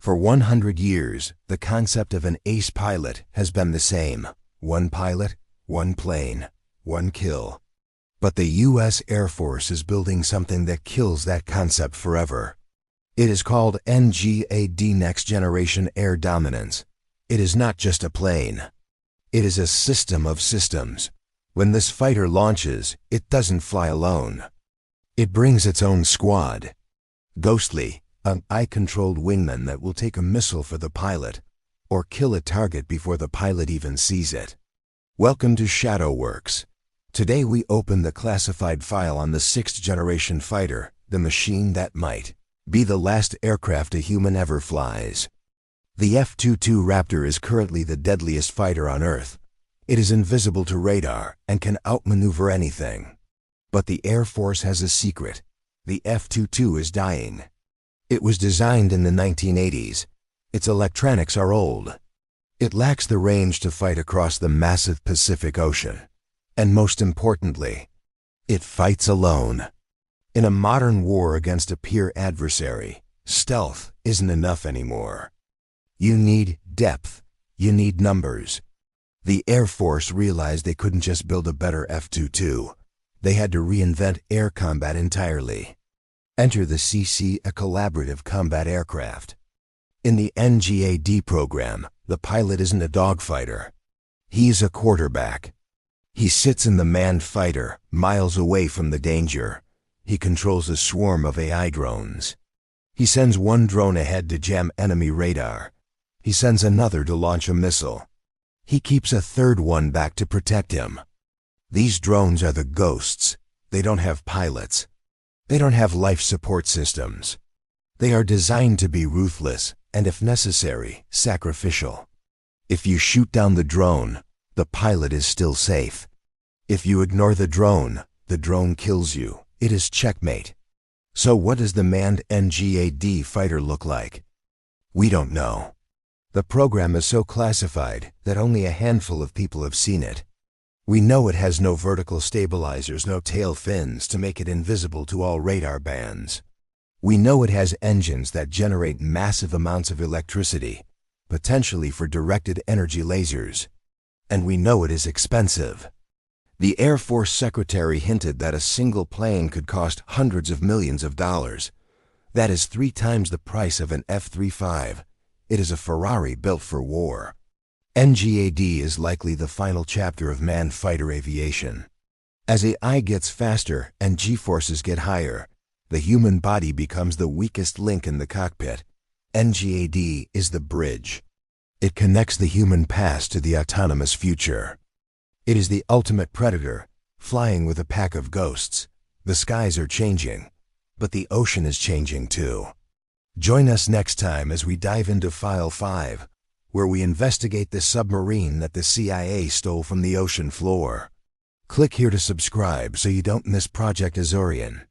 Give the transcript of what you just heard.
For 100 years, the concept of an ace pilot has been the same. One pilot, one plane, one kill. But the U.S. Air Force is building something that kills that concept forever. It is called NGAD, Next Generation Air Dominance. It is not just a plane. It is a system of systems. When this fighter launches, it doesn't fly alone. It brings its own squad. Ghostly, an eye-controlled wingman that will take a missile for the pilot, or kill a target before the pilot even sees it. Welcome to ShadowWorks. Today we open the classified file on the 6th-generation fighter, the machine that might be the last aircraft a human ever flies. The F-22 Raptor is currently the deadliest fighter on Earth. It is invisible to radar and can outmaneuver anything. But the Air Force has a secret. The F-22 is dying. It was designed in the 1980s. Its electronics are old. It lacks the range to fight across the massive Pacific Ocean. And most importantly, it fights alone. In a modern war against a peer adversary, stealth isn't enough anymore. You need depth. You need numbers. The Air Force realized they couldn't just build a better F-22. They had to reinvent air combat entirely. Enter the CC, a collaborative combat aircraft. In the NGAD program, the pilot isn't a dogfighter. He's a quarterback. He sits in the manned fighter, miles away from the danger. He controls a swarm of AI drones. He sends one drone ahead to jam enemy radar. He sends another to launch a missile. He keeps a third one back to protect him. These drones are the ghosts. They don't have pilots. They don't have life support systems. They are designed to be ruthless and, if necessary, sacrificial. If you shoot down the drone, the pilot is still safe. If you ignore the drone kills you. It is checkmate. So what does the manned NGAD fighter look like? We don't know. The program is so classified that only a handful of people have seen it. We know it has no vertical stabilizers, no tail fins to make it invisible to all radar bands. We know it has engines that generate massive amounts of electricity, potentially for directed energy lasers. And we know it is expensive. The Air Force Secretary hinted that a single plane could cost hundreds of millions of dollars. That is 3 times the price of an F-35. It is a Ferrari built for war. NGAD is likely the final chapter of manned fighter aviation. As AI gets faster and G-forces get higher, the human body becomes the weakest link in the cockpit. NGAD is the bridge. It connects the human past to the autonomous future. It is the ultimate predator, flying with a pack of ghosts. The skies are changing, but the ocean is changing too. Join us next time as we dive into File 5, where we investigate the submarine that the CIA stole from the ocean floor. Click here to subscribe so you don't miss Project Azorian.